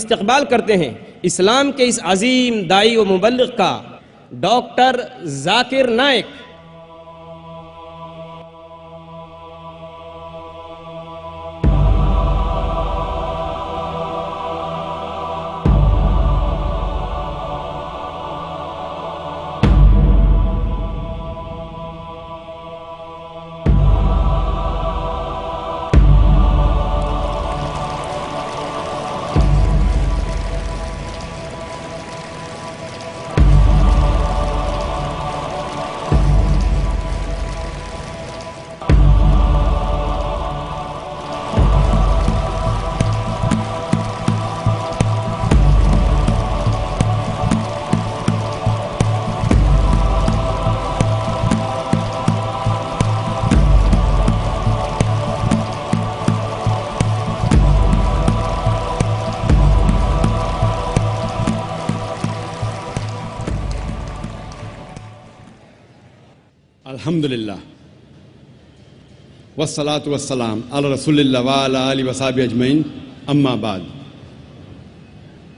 استقبال کرتے ہیں اسلام کے اس عظیم داعی و مبلغ کا، ڈاکٹر ذاکر نائک۔ الحمدللہ والصلاة والسلام علی رسول اللہ وعلی آلہ وصحبہ اجمعین، اما بعد۔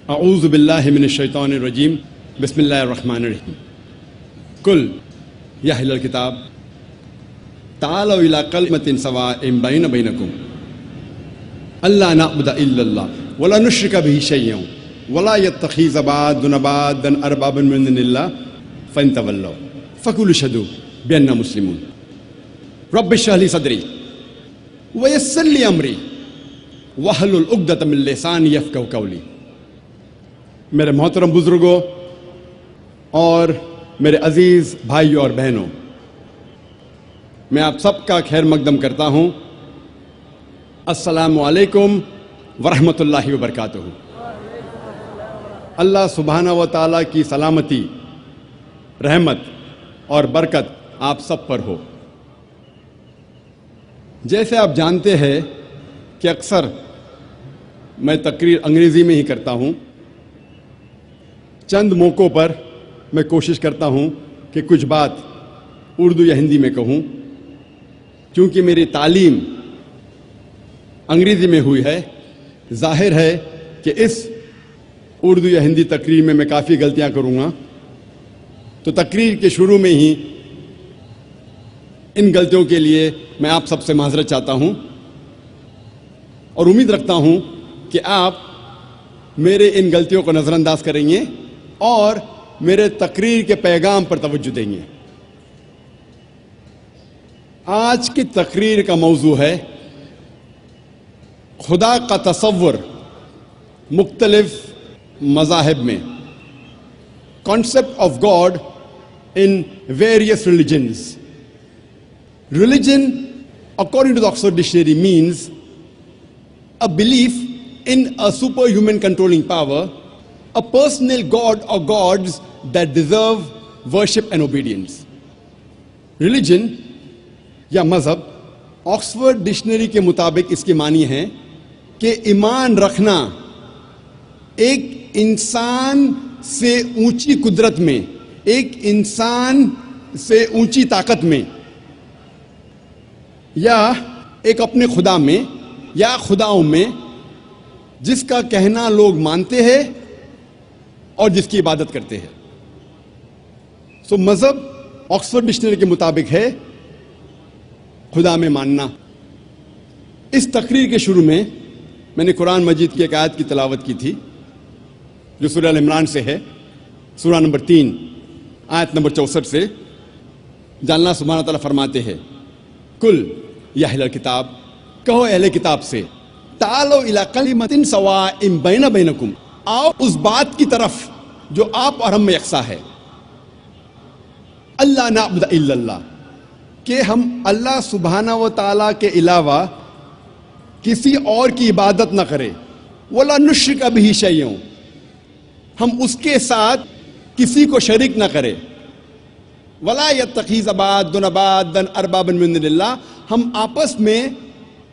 اعوذ باللہ من الشیطان الرجیم، بسم اللہ الرحمن الرحیم۔ قل یا اہل الکتاب تعالوا الی کلمۃ سواء بیننا وبینکم الا نعبد الا اللہ ولا نشرک بہ شیئا ولا یتخذ بعضنا بعضا اربابا من دون اللہ فإن تولوا فقولوا اشہدوا بأننا مسلمون۔ رب اشرح لي صدری ويسر لي امری واحلل عقدۃ من لسانی یفقہوا قولی۔ میرے محترم بزرگوں اور میرے عزیز بھائیوں اور بہنوں، میں آپ سب کا خیر مقدم کرتا ہوں۔ السلام علیکم ورحمۃ اللہ وبرکاتہ۔ اللہ سبحانہ و تعالیٰ کی سلامتی، رحمت اور برکت آپ سب پر ہو۔ جیسے آپ جانتے ہیں کہ اکثر میں تقریر انگریزی میں ہی کرتا ہوں، چند موقعوں پر میں کوشش کرتا ہوں کہ کچھ بات اردو یا ہندی میں کہوں، کیونکہ میری تعلیم انگریزی میں ہوئی ہے۔ ظاہر ہے کہ اس اردو یا ہندی تقریر میں کافی غلطیاں کروں گا، تو تقریر کے شروع میں ہی ان غلطیوں کے لیے میں آپ سب سے معذرت چاہتا ہوں، اور امید رکھتا ہوں کہ آپ میرے ان غلطیوں کو نظر انداز کریں گے اور میرے تقریر کے پیغام پر توجہ دیں گے۔ آج کی تقریر کا موضوع ہے خدا کا تصور مختلف مذاہب میں، concept of God in various religions. Religion, according to the Oxford Dictionary, means a belief in a superhuman controlling power, a personal god or gods that deserve worship and obedience. Religion یا مذہب Oxford dictionary کے مطابق اس کے معنی ہیں کہ ایمان رکھنا ایک انسان سے اونچی قدرت میں، ایک انسان سے اونچی طاقت میں، یا ایک اپنے خدا میں یا خداؤں میں، جس کا کہنا لوگ مانتے ہیں اور جس کی عبادت کرتے ہیں۔ سو مذہب آکسفورڈ ڈکشنری کے مطابق ہے خدا میں ماننا۔ اس تقریر کے شروع میں نے قرآن مجید کی ایک آیت کی تلاوت کی تھی جو سورہ ال عمران سے ہے، سورہ نمبر 3 آیت نمبر 64 سے، جہاں اللہ سبحانہ تعالیٰ فرماتے ہیں، کل یا اہل الکتاب، کہو اہل کتاب سے، تعالوا الی کلمۃ سواء بیننا وبینکم، آؤ اس بات کی طرف جو آپ اور ہم میں یکساں ہے، اللہ نعبد الا اللہ، کہ ہم اللہ سبحانہ و تعالیٰ کے علاوہ کسی اور کی عبادت نہ کرے، ولا نشرک بہ شیئا، ہم اس کے ساتھ کسی کو شریک نہ کرے، ولا یتخذ بعضنا بعضا اربابا من دون اللہ، ہم آپس میں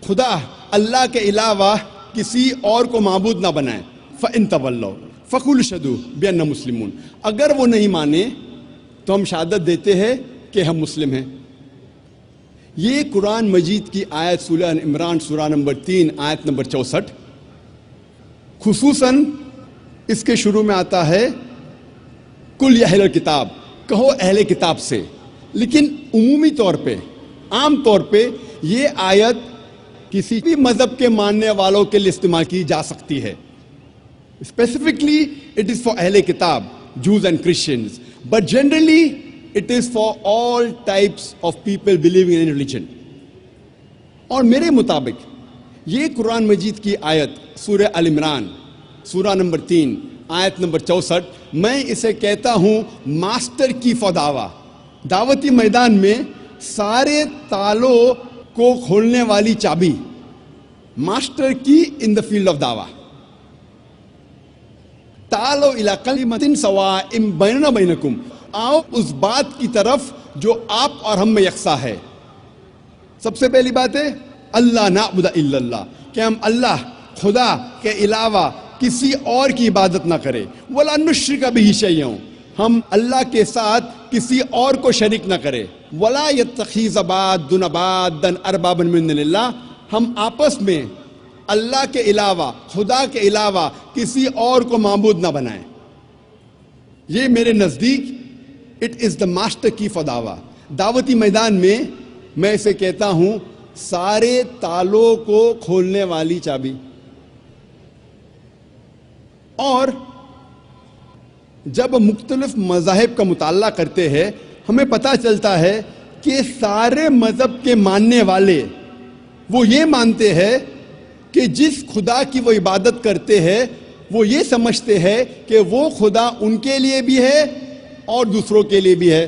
خدا اللہ کے علاوہ کسی اور کو معبود نہ بنائیں، فإن تولوا فقولوا اشہدوا بأننا مسلمون، اگر وہ نہیں مانے تو ہم شہادت دیتے ہیں کہ ہم مسلم ہیں۔ یہ قرآن مجید کی آیت سورہ عمران سورہ نمبر 3 آیت نمبر 64 خصوصاً اس کے شروع میں آتا ہے کل یا اہل کتاب، کہو اہل کتاب سے، لیکن عمومی طور پہ، عام طور پہ یہ آیت کسی بھی مذہب کے ماننے والوں کے لیے استعمال کی جا سکتی ہے. اسپیسیفکلی اٹ از فار اہل کتاب، Jews and Christians, but generally it is for all types of people believing in religion. اور میرے مطابق یہ قرآن مجید کی آیت سورہ ال عمران سورہ نمبر 3 آیت نمبر 64، میں اسے کہتا ہوں ماسٹر کی فار دعویٰ. دعوتی میدان میں سارے تالوں کو کھولنے والی چابی، ماسٹر کی ان دا فیلڈ آف دعویٰ. تعالوا الی کلمۃ سواء بیننا بینکم، آؤ اس بات کی طرف جو آپ اور ہم میں یکساں ہے. سب سے پہلی بات ہے اللہ نعبد الا اللہ، کہ ہم اللہ خدا کے علاوہ کسی اور کی عبادت نہ کرے. ولا نشرک بہ شیئا، ہم اللہ کے ساتھ کسی اور کو شریک نہ کرے. ولا یتخذ بعضنا بعضا اربابا من دون اللہ، ہم آپس میں اللہ کے علاوہ، خدا کے علاوہ کسی اور کو معبود نہ بنائیں. یہ میرے نزدیک اٹ از دا ماسٹر کی فار دعویٰ. دعوتی میدان میں میں اسے کہتا ہوں سارے تالوں کو کھولنے والی چابی. اور جب مختلف مذاہب کا مطالعہ کرتے ہیں ہمیں پتہ چلتا ہے کہ سارے مذہب کے ماننے والے وہ یہ مانتے ہیں کہ جس خدا کی وہ عبادت کرتے ہیں وہ یہ سمجھتے ہیں کہ وہ خدا ان کے لیے بھی ہے اور دوسروں کے لیے بھی ہے.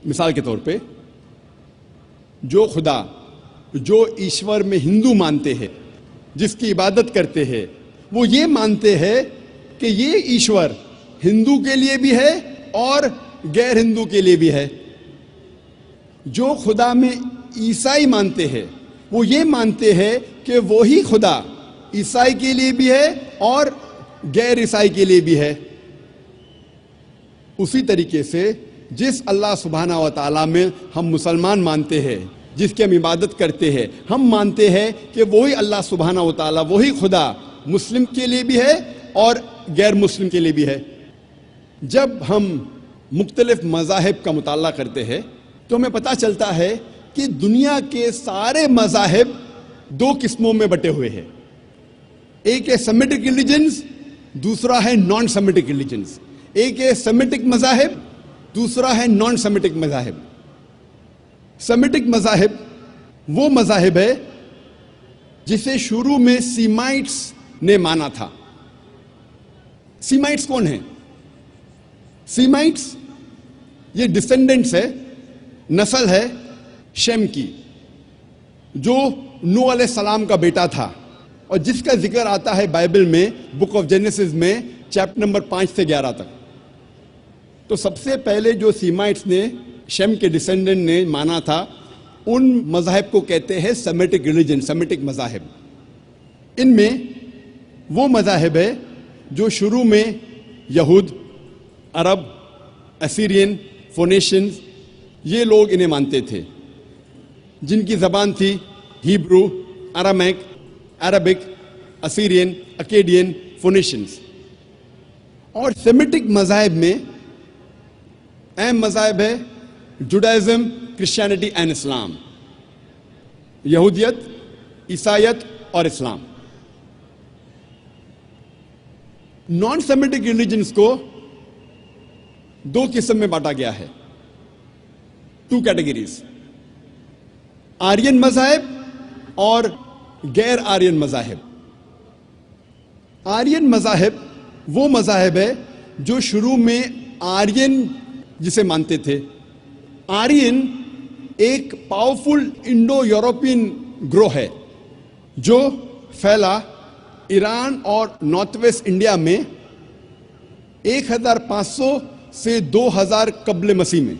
مثال کے طور پہ جو خدا، جو ایشور میں ہندو مانتے ہیں، جس کی عبادت کرتے ہیں، وہ یہ مانتے ہیں کہ یہ ایشور ہندو کے لیے بھی ہے اور غیر ہندو کے لیے بھی ہے. جو خدا میں عیسائی مانتے ہیں وہ یہ مانتے ہیں کہ وہی خدا عیسائی کے لیے بھی ہے اور غیر عیسائی کے لیے بھی ہے. اسی طریقے سے جس اللہ سبحانہ و تعالیٰ میں ہم مسلمان مانتے ہیں، جس کی ہم عبادت کرتے ہیں، ہم مانتے ہیں کہ وہی اللہ سبحانہ و تعالیٰ، وہی خدا مسلم کے لیے بھی ہے اور غیر مسلم کے لیے بھی ہے. جب ہم مختلف مذاہب کا مطالعہ کرتے ہیں تو ہمیں پتہ چلتا ہے کہ دنیا کے سارے مذاہب دو قسموں میں بٹے ہوئے ہیں. ایک ہے سیمیٹک ریلیجنز، دوسرا ہے نان سیمیٹک ریلیجنز. ایک ہے سیمیٹک مذاہب، دوسرا ہے نان سیمیٹک مذاہب. سیمیٹک مذاہب وہ مذاہب ہے جسے شروع میں سیمائٹس نے مانا تھا. سیمائٹس کون ہیں؟ سیمائٹس یہ ڈسینڈنٹس ہے، نسل ہے شیم کی، جو نوح علیہ السلام کا بیٹا تھا اور جس کا ذکر آتا ہے بائبل میں بک آف جینیسس میں چیپٹر نمبر 5 سے 11 تک. تو سب سے پہلے جو سیمائٹس نے، شیم کے ڈسینڈنٹ نے مانا تھا، ان مذاہب کو کہتے ہیں سیمیٹک ریلیجن، سیمیٹک مذاہب. ان میں وہ مذاہب ہے جو شروع میں یہود، عرب، اسیرین، فونیشنز، یہ لوگ انہیں مانتے تھے، جن کی زبان تھی ہیبرو، ارامائک، عربک، اسیرین، اکیڈین، فونیشنز. اور سیمیٹک مذاہب میں اہم مذاہب ہے جوڈائزم، کرسچینٹی اینڈ اسلام، یہودیت، عیسائیت اور اسلام. نان سیمیٹک ریلیجنز کو دو قسم میں بانٹا گیا ہے، 2 کیٹیگریز: آرین مذاہب اور غیر آرین مذاہب. آرین مذاہب وہ مذاہب ہے جو شروع میں آرین جسے مانتے تھے. آرین ایک پاورفل انڈو یورپین گروہ ہے جو پھیلا ایران اور نارتھ ویسٹ انڈیا میں 1500 سے 2000 قبل مسیح میں،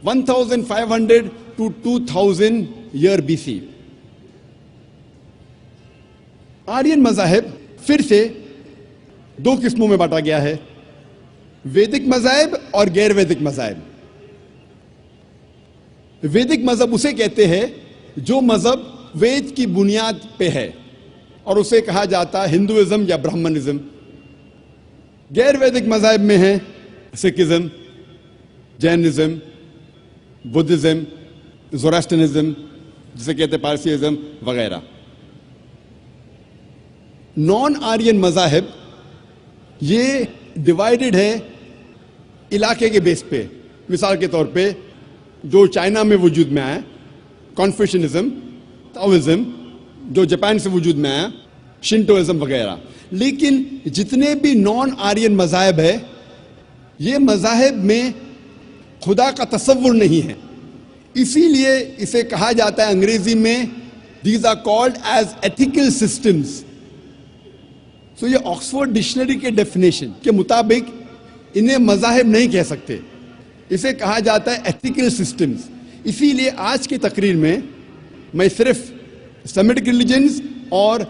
1500 to 2000 year BC. آرین مذاہب پھر سے 2 قسموں میں بانٹا گیا ہے، ویدک مذاہب اور غیر ویدک مذاہب. ویدک مذہب اسے کہتے ہیں جو مذہب وید کی بنیاد پہ ہے، اور اسے کہا جاتا ہے ہندوازم یا برہمنزم. غیر ویدک مذاہب میں ہیں سکھزم، جینزم، بدھزم، زوراسٹرنزم جسے کہتے ہیں پارسی ازم وغیرہ. نان آرین مذاہب یہ ڈیوائیڈڈ ہے علاقے کے بیس پہ. مثال کے طور پہ جو چائنا میں وجود میں آیا کانفیوشنزم، تاؤزم جو جاپان سے وجود میں آیا، شنٹوازم وغیرہ. لیکن جتنے بھی نان آرین مذاہب ہے یہ مذاہب میں خدا کا تصور نہیں ہے. اسی لیے اسے کہا جاتا ہے انگریزی میں these are called as ethical systems. So یہ آکسفورڈ ڈکشنری کے ڈیفینیشن کے مطابق انہیں مذاہب نہیں کہہ سکتے، اسے کہا جاتا ہے ایتھیکل سسٹمز. اسی لیے آج کی تقریر میں صرف سیمیٹک ریلیجنز اور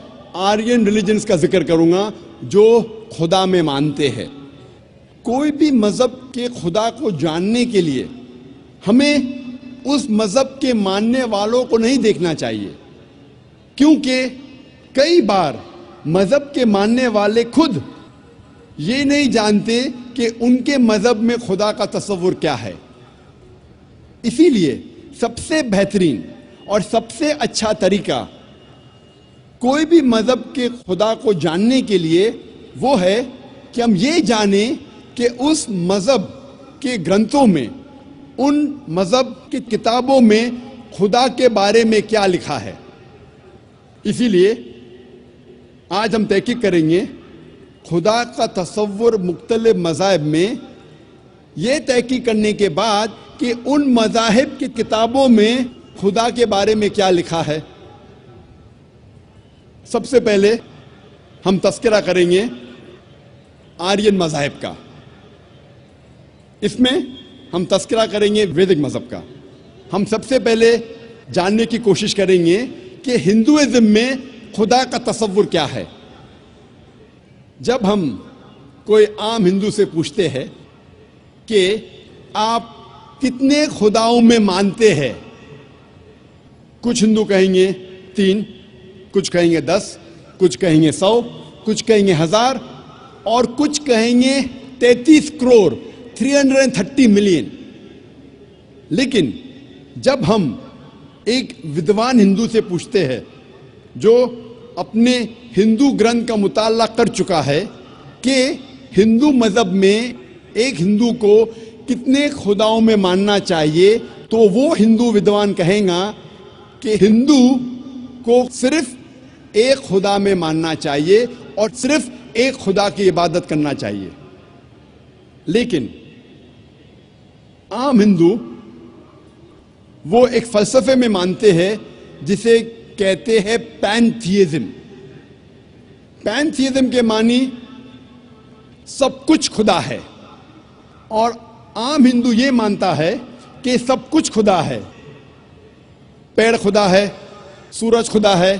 آرین ریلیجنز کا ذکر کروں گا جو خدا میں مانتے ہیں. کوئی بھی مذہب کے خدا کو جاننے کے لیے ہمیں اس مذہب کے ماننے والوں کو نہیں دیکھنا چاہیے، کیونکہ کئی بار مذہب کے ماننے والے خود یہ نہیں جانتے کہ ان کے مذہب میں خدا کا تصور کیا ہے. اسی لیے سب سے بہترین اور سب سے اچھا طریقہ کوئی بھی مذہب کے خدا کو جاننے کے لیے وہ ہے کہ ہم یہ جانیں کہ اس مذہب کے گرنتھوں میں، ان مذہب کی کتابوں میں خدا کے بارے میں کیا لکھا ہے. اسی لیے آج ہم تحقیق کریں گے خدا کا تصور مختلف مذاہب میں، یہ تحقیق کرنے کے بعد کہ ان مذاہب کی کتابوں میں خدا کے بارے میں کیا لکھا ہے. سب سے پہلے ہم تذکرہ کریں گے آرین مذاہب کا. اس میں ہم تذکرہ کریں گے ویدک مذہب کا. ہم سب سے پہلے جاننے کی کوشش کریں گے کہ ہندوازم میں خدا کا تصور کیا ہے. جب ہم کوئی عام ہندو سے پوچھتے ہیں کہ آپ کتنے خداؤں میں مانتے ہیں، کچھ ہندو کہیں گے 3، کچھ کہیں گے 10، کچھ کہیں گے 100، کچھ کہیں گے 1000 اور کچھ کہیں گے 33 کروڑ 330 ملین. لیکن جب ہم ایک ودوان ہندو سے پوچھتے ہیں جو اپنے ہندو گرنتھ کا مطالعہ کر چکا ہے کہ ہندو مذہب میں ایک ہندو کو کتنے خداؤں میں ماننا چاہیے، تو وہ ہندو ودوان کہیں گا کہ ہندو کو صرف ایک خدا میں ماننا چاہیے اور صرف ایک خدا کی عبادت کرنا چاہیے. لیکن عام ہندو وہ ایک فلسفے میں مانتے ہیں جسے کہتے ہیں پینتھیزم. پینتھیزم کے معنی سب کچھ خدا ہے، اور عام ہندو یہ مانتا ہے کہ سب کچھ خدا ہے. پیڑ خدا ہے، سورج خدا ہے،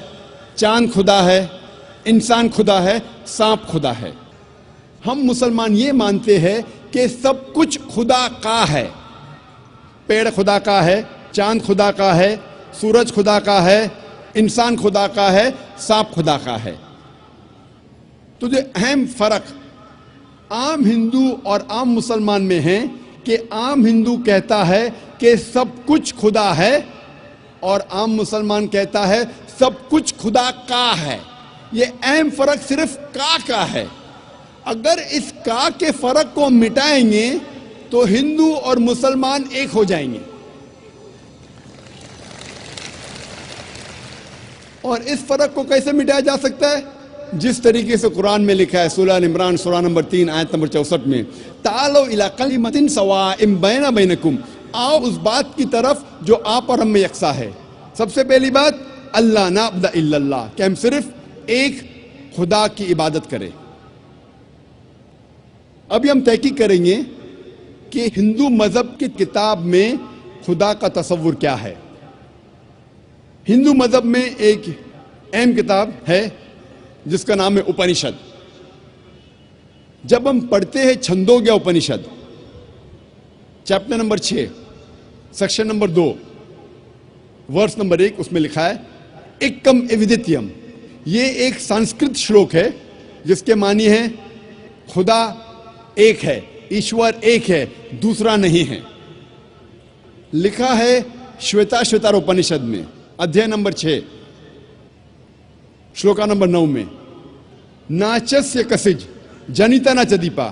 چاند خدا ہے، انسان خدا ہے، سانپ خدا ہے. ہم مسلمان یہ مانتے ہیں کہ سب کچھ خدا کا ہے. پیڑ خدا کا ہے، چاند خدا کا ہے، سورج خدا کا ہے، انسان خدا کا ہے، سانپ خدا کا ہے. تو جو اہم فرق عام ہندو اور عام مسلمان میں ہے کہ عام ہندو کہتا ہے کہ سب کچھ خدا ہے اور عام مسلمان کہتا ہے سب کچھ خدا کا ہے. یہ اہم فرق صرف کا ہے. اگر اس کا کے فرق کو مٹائیں گے تو ہندو اور مسلمان ایک ہو جائیں گے. اور اس فرق کو کیسے مٹایا جا سکتا ہے؟ جس طریقے سے قرآن میں لکھا ہے سورہ عمران سورہ نمبر 3 آیت نمبر 64 میں، تعالوا الی کلمۃ سواء بیننا بینکم، آؤ اس بات کی طرف جو آپ اور ہم میں یکساں ہے. سب سے پہلی بات اللہ نعبد الا اللہ، کہ ہم صرف ایک خدا کی عبادت کریں. ابھی ہم تحقیق کریں گے کہ ہندو مذہب کی کتاب میں خدا کا تصور کیا ہے. ہندو مذہب میں ایک اہم کتاب ہے جس کا نام ہے اپنشد. جب ہم پڑھتے ہیں Chandogya Upanishad chapter number 6 section number 2 verse number 1، اس میں لکھا ہے ایکم ایودتیم. یہ ایک سنسکرت شلوک ہے جس کے معنی ہے خدا ایک ہے, ایشور ایک ہے, دوسرا نہیں ہے. لکھا ہے شویتا شویتاروپنشد میں ادھیائے نمبر 6 شلوکا نمبر 9 میں, ناچسیہ کسج جنیتا ن چ دیپا